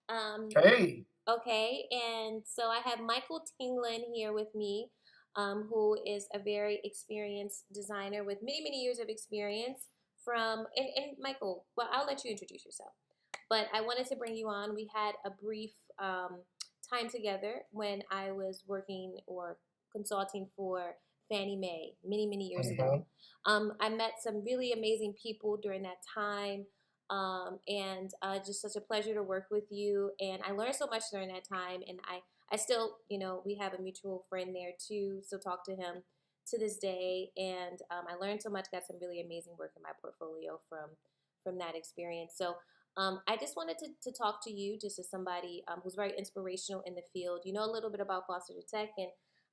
Hey. Okay, and so I have Michael Tinglin here with me, who is a very experienced designer with many, many years of experience and Michael, well, I'll let you introduce yourself. But I wanted to bring you on. We had a brief time together when I was working or consulting for Fannie Mae many, many years ago. Hmm. I met some really amazing people during that time, and just such a pleasure to work with you. And I learned so much during that time, and I still, we have a mutual friend there too, so talk to him to this day. And I learned so much, got some really amazing work in my portfolio from that experience. So I just wanted to talk to you just as somebody who's very inspirational in the field. You know a little bit about Foster to Tech and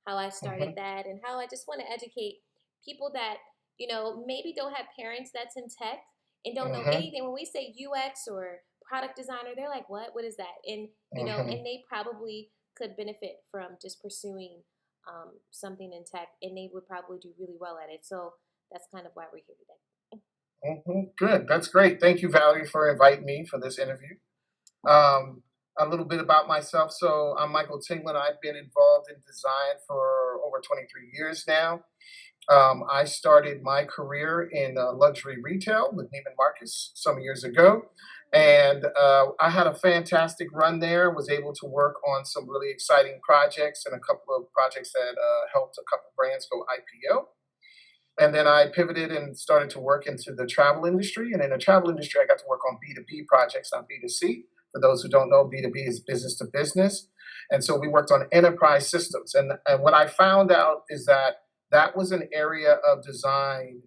how I started Hmm. that, and how I just want to educate people that maybe don't have parents that's in tech and don't know Hmm. anything. When we say UX or product designer, they're like, "What? What is that?" And Hmm. and they probably could benefit from just pursuing something in tech, and they would probably do really well at it. So that's kind of why we're here today. Good. That's great. Thank you, Valerie, for inviting me for this interview. Um, a little bit about myself. So I'm Michael Tinglin. I've been involved in design for over 23 years now. I started my career in luxury retail with Neiman Marcus some years ago. And I had a fantastic run there, was able to work on some really exciting projects and a couple of projects that helped a couple brands go IPO. And then I pivoted and started to work into the travel industry. And in the travel industry, I got to work on B2B projects, not B2C. For those who don't know, B2B is business to business. And so we worked on enterprise systems. And what I found out is that that was an area of design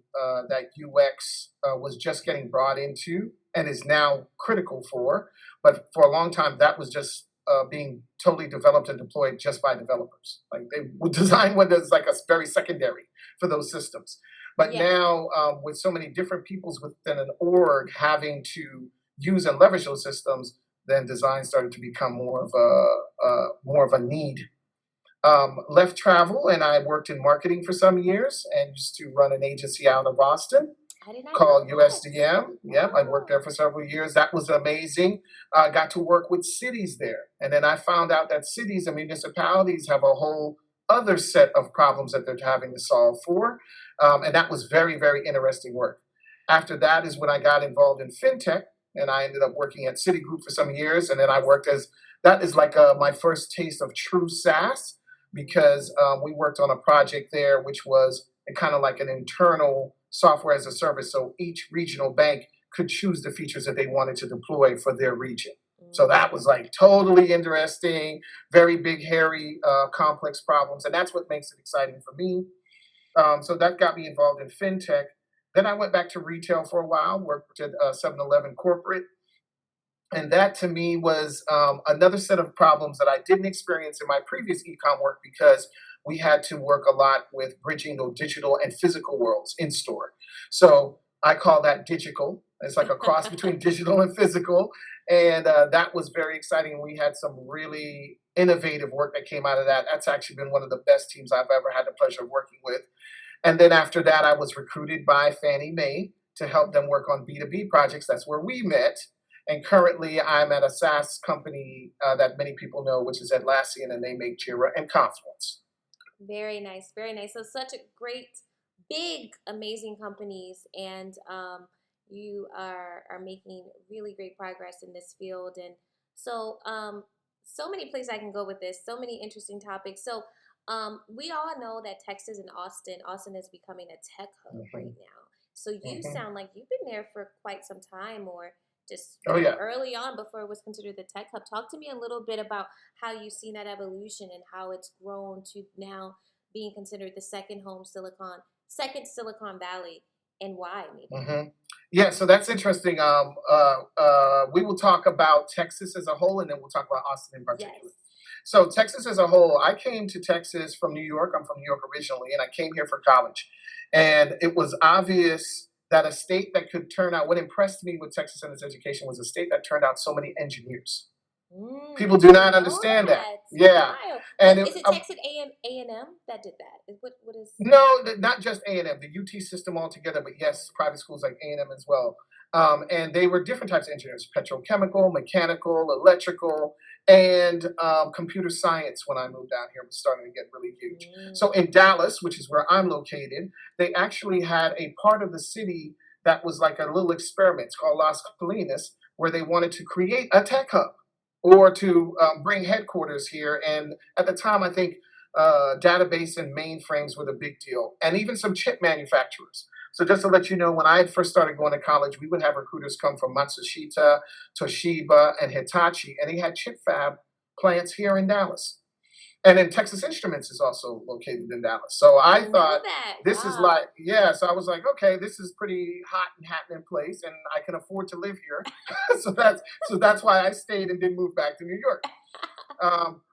that UX was just getting brought into and is now critical for. But for a long time, that was just being totally developed and deployed just by developers. Like they would design what is like a very secondary for those systems. But Yeah, now, with so many different peoples within an org having to use and leverage those systems, then design started to become more of a need. Left travel and I worked in marketing for some years and used to run an agency out of Austin I did not know called that. USDM. Yep, I worked Wow. there for several years. That was amazing. Got to work with cities there. And then I found out that cities and municipalities have a whole other set of problems that they're having to solve for. And that was very, very interesting work. After that is when I got involved in fintech and I ended up working at Citigroup for some years. And then I worked as that is like my first taste of true SaaS because we worked on a project there, which was kind of like an internal software as a service. So each regional bank could choose the features that they wanted to deploy for their region. So that was like totally interesting, very big, hairy, complex problems. And that's what makes it exciting for me. So that got me involved in fintech. Then I went back to retail for a while, worked at 7-Eleven corporate. And that to me was another set of problems that I didn't experience in my previous ecom work because we had to work a lot with bridging the digital and physical worlds in store. So I call that digital. It's like a cross between digital and physical. And that was very exciting. We had some really innovative work that came out of that. That's actually been one of the best teams I've ever had the pleasure of working with. And then after that, I was recruited by Fannie Mae to help them work on B2B projects. That's where we met. And currently, I'm at a SaaS company that many people know, which is Atlassian, and they make Jira and Confluence. Very nice, very nice. So such a great, big, amazing companies, and you are making really great progress in this field. And so so many places I can go with this. So many interesting topics. So we all know that Texas and Austin is becoming a tech hub right Hmm. now. So you Hmm. sound like you've been there for quite some time, or just Oh, yeah. early on before it was considered the tech hub. Talk to me a little bit about how you've seen that evolution and how it's grown to now being considered the second Silicon Valley, and why maybe? Hmm. Yeah, so that's interesting. We will talk about Texas as a whole, and then we'll talk about Austin in Yes. particular. So, Texas as a whole, I came to Texas from New York. I'm from New York originally, and I came here for college. And it was obvious that a state that could turn out, what impressed me with Texas and its education was a state that turned out so many engineers. I People do didn't not know understand that. that. Yeah. Wow. And Is it Texas A&M that did that? What is? no, not just A&M, the UT system altogether, but yes, private schools like A&M as well. And they were different types of engineers: petrochemical, mechanical, electrical, and computer science. When I moved down here, was starting to get really huge. So Mm. in Dallas, which is where I'm located, they actually had a part of the city that was like a little experiment. It's called Las Colinas, where they wanted to create a tech hub or to bring headquarters here. And at the time, I think database and mainframes were the big deal, and even some chip manufacturers. So just to let you know, when I had first started going to college, we would have recruiters come from Matsushita, Toshiba, and Hitachi, and they had chip fab plants here in Dallas. And then Texas Instruments is also located in Dallas. So I I didn't know thought that. this is Wow. like, yeah. So I was like, okay, this is pretty hot and happening place, and I can afford to live here. So that's why I stayed and didn't move back to New York.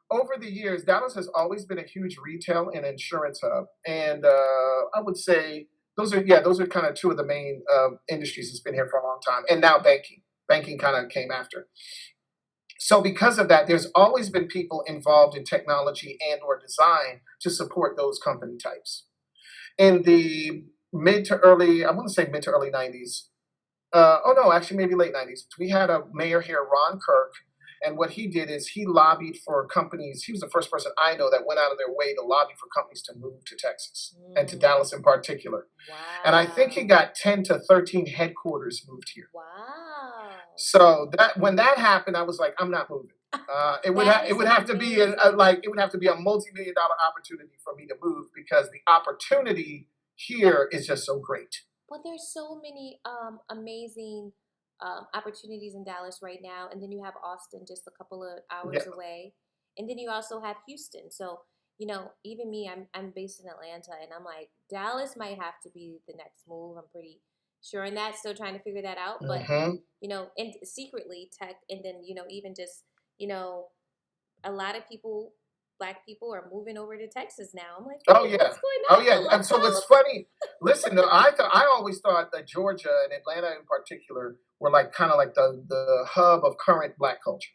Over the years, Dallas has always been a huge retail and insurance hub, and I would say those are kind of two of the main industries that's been here for a long time, and now banking. Banking kind of came after. So because of that, there's always been people involved in technology and or design to support those company types. In the I want to say mid to early 90s, oh no, actually maybe late 90s. We had a mayor here, Ron Kirk, and what he did is he lobbied for companies. He was the first person I know that went out of their way to lobby for companies to move to Texas and to Mm. Dallas in particular. And I think he Wow. got 10 to 13 headquarters moved here. Wow. So that when that happened, I was like, I'm not moving. That It is would have to be amazing. it would have to be a multi-million dollar opportunity for me to move because the opportunity here is just so great. Well, there's so many amazing opportunities in Dallas right now, and then you have Austin just a couple of Yeah. hours away, and then you also have Houston. So even me, I'm based in Atlanta, and I'm like Dallas might have to be the next move. I'm pretty sure in that. Still trying to figure that out, but Hmm. and secretly tech, and then even just you know a lot of people, black people, are moving over to Texas now. I'm like, Oh wait, yeah. what's going Oh on? yeah. Hello, And so what's funny, listen, no, I always thought that Georgia and Atlanta in particular were like kind of like the hub of current black culture.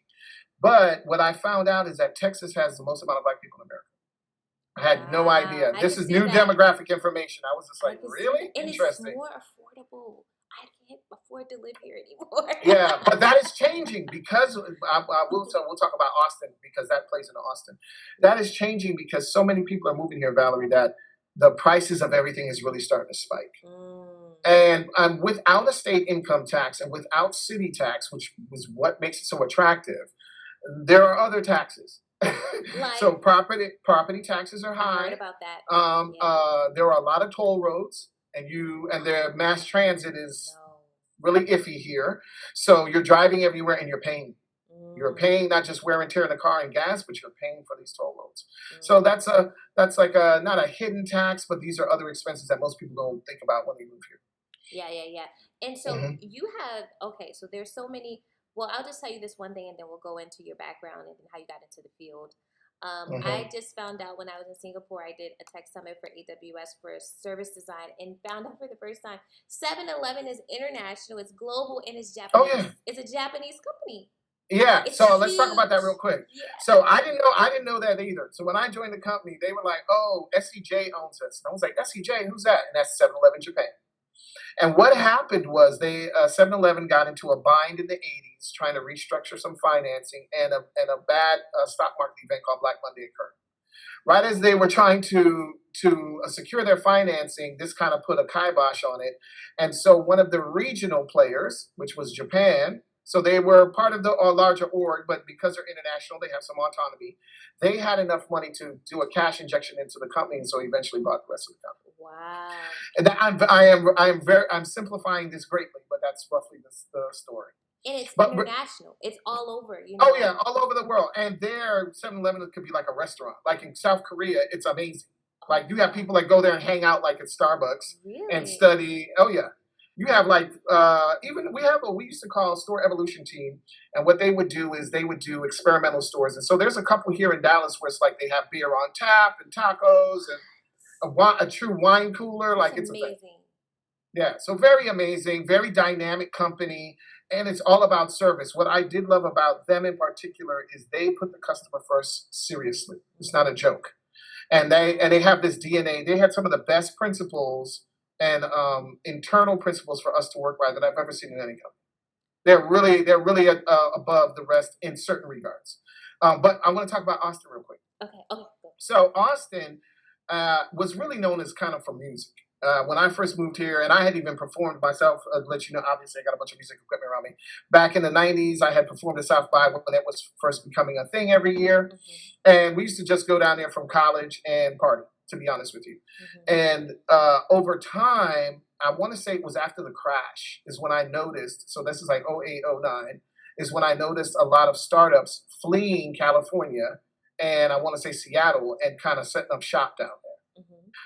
But what I found out is that Texas has the most amount of black people in America. I had no wow, idea. I This could is see new that. demographic information. I was just I like, could see that, really and it's interesting. more affordable. I can't afford to live here anymore. Yeah, but that is changing because we'll talk about Austin because that plays in Austin. That is changing because so many people are moving here, Valerie, that the prices of everything is really starting to spike. Mm. And without a state income tax and without city tax, which is what makes it so attractive, there are other taxes. Like So property taxes are I heard high. about that. Yeah. There are a lot of toll roads, and their mass transit is No. really iffy here. So you're driving everywhere and you're paying. You're Mm, paying not just wear and tear in the car and gas, but you're paying for these toll roads. So mm. that's like a not a hidden tax, but these are other expenses that most people don't think about when they move Yeah, yeah, yeah. And so here. you have okay, so there's so many. Well, I'll just tell you this one thing, and then we'll go into your background and how you got into the field. I Hmm. just found out when I was in Singapore, I did a tech summit for AWS for service design, and found out for the first time 7-Eleven is international, it's global, and it's Oh Japanese. yeah, It's a Japanese company. yeah. It's So let's talk about that real huge. quick. Yeah. So I didn't know that either. So when I joined the company, they were like, "Oh, SEJ owns us." And I was like, "SEJ, who's that?" And that's 7-Eleven Japan. And what happened was 7-Eleven got into a bind in the 80s trying to restructure some financing, and a bad stock market event called Black Monday occurred. Right as they were trying to secure their financing, this kind of put a kibosh on it. And so one of the regional players, which was Japan, so they were part of the larger org, but because they're international, they have some autonomy. They had enough money to do a cash injection into the company, and so eventually bought the rest of the company. Wow. And I'm simplifying this greatly, but that's roughly the story. And it's But international. It's all over, oh yeah, all over the world. And there, 7-Eleven could be like a restaurant. Like in South Korea, it's amazing. Oh Like you have wow. people that go there and hang out like at Starbucks and Really? study. Oh yeah. You have like even we have what we used to call a store evolution team, and what they would do is they would do experimental stores. And so there's a couple here in Dallas where it's like they have beer on tap and tacos and a true wine cooler, That's like it's a thing. amazing. Yeah, so very amazing, very dynamic company, and it's all about service. What I did love about them in particular is they put the customer first seriously. It's not a Mm. joke. And they have this DNA. They had some of the best principals and internal principles for us to work by that I've ever seen in any company. They're really above the rest in certain regards. But I want to talk about Austin real quick. Okay. Okay. Go. So Austin was really known as kind of for music. When I first moved here, and I had even performed myself, to let you know, obviously I got a bunch of music equipment around me. Back in the 90s, I had performed at South by when it was first becoming a thing every year. And we used to just go down there from college and party, to be honest with you. And over time, I want to say it was after the crash is when I noticed, so this is like '08, '09, is when I noticed a lot of startups fleeing California and I want to say Seattle and kind of setting up shop down there.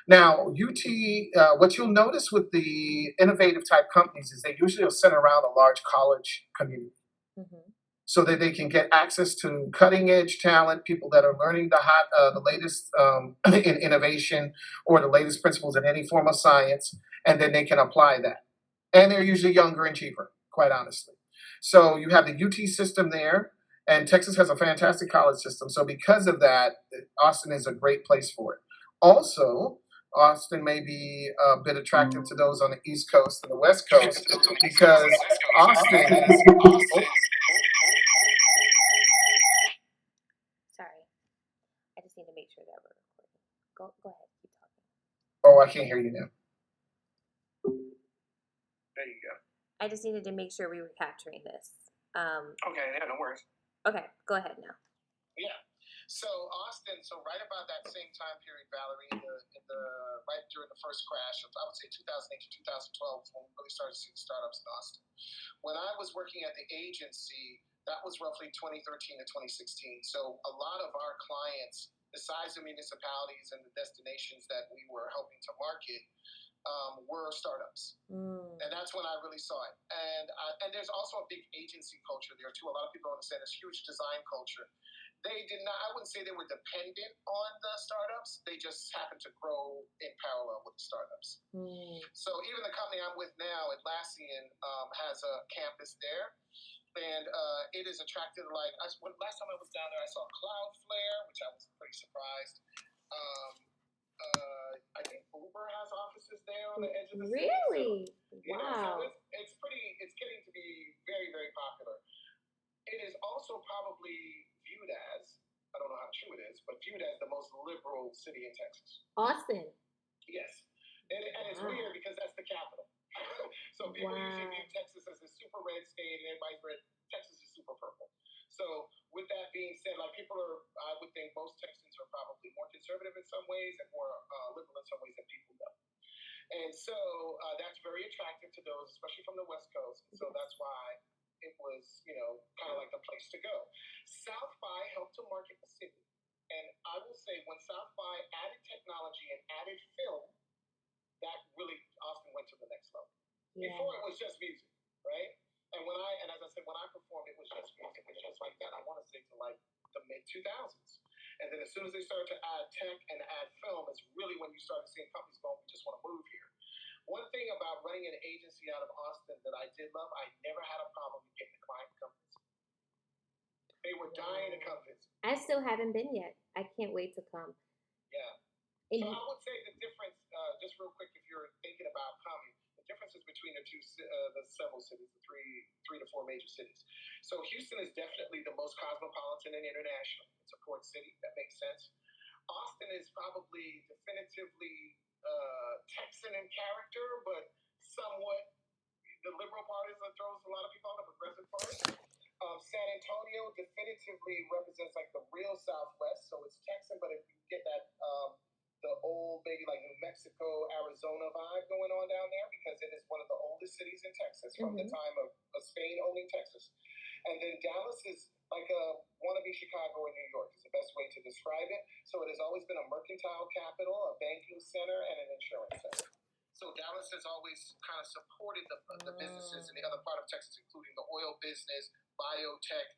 Now, UT, what you'll notice with the innovative type companies is they usually will center around a large college community so that they can get access to cutting edge talent, people that are learning the latest in innovation or the latest principles in any form of science, and then they can apply that. And they're usually younger and cheaper, quite honestly. So you have the UT system there, and Texas has a fantastic college system. So because of that, Austin is a great place for it. Also, Austin may be a bit attractive to those on the East Coast and the West Coast because Austin is. Sorry, I just need to make sure that we're recording. Go ahead, keep talking. Oh, I can't hear you now. There you go. I just needed to make sure we were capturing this. Okay, yeah, no worries. Okay, go ahead now. Yeah. So Austin, so right about that same time period, Valerie, in the right during the first crash of, I would say 2008 to 2012 when we really started seeing startups in Austin. When I was working at the agency, that was roughly 2013 to 2016. So a lot of our clients, besides the municipalities and the destinations that we were helping to market, were startups, and that's when I really saw it. And there's also a big agency culture there too. A lot of people don't understand this huge design culture. They did not. I wouldn't say they were dependent on the startups. They just happened to grow in parallel with the startups. So even the company I'm with now, Atlassian, has a campus there, and it is attractive. Like last time I was down there, I saw Cloudflare, which I was pretty surprised. I think Uber has offices there on the edge of the city. Really? So, wow. so it's getting to be very, very popular. It is also probably viewed as, I don't know how true it is, but viewed as the most liberal city in Texas. Austin. Yes. And it's weird because that's the capital. So people usually view Texas as a super red state and everybody's red. Texas is super purple. So with that being said, like I would think most Texans are probably more conservative in some ways and more liberal in some ways than people know. And so that's very attractive to those, especially from the West Coast. And so that's why it was, kind of like the place to go. South by helped to market the city. And I will say when South by added technology and added film, that really Austin went to the next level. Yeah. Before it was just music, right? And as I said, when I performed, it was just music. It was just like that. I want to say to like the mid 2000s. And then as soon as they started to add tech and add film, it's really when you started seeing companies going, we just want to move here. One thing about running an agency out of Austin that I did love, I never had a problem getting the client to come visit. They were dying to come visit. I still haven't been yet. I can't wait to come. Yeah. So I would say the difference, just real quick, if you're thinking about coming, the differences between the several cities, the three to four major cities. So Houston is definitely the most cosmopolitan and international. It's a port city. That makes sense. Austin is probably definitively Texan in character, but somewhat the liberal party that throws a lot of people on the progressive party. San Antonio definitively represents like the real Southwest, so it's Texan, but if you get that the old maybe like New Mexico, Arizona vibe going on down there because it is one of the oldest cities in Texas from the time of Spain owning Texas. And then Dallas is like a wannabe Chicago or New York is the best way to describe it. So it has always been a mercantile capital, a banking center, and an insurance center. So Dallas has always kind of supported the businesses in the other part of Texas, including the oil business, biotech,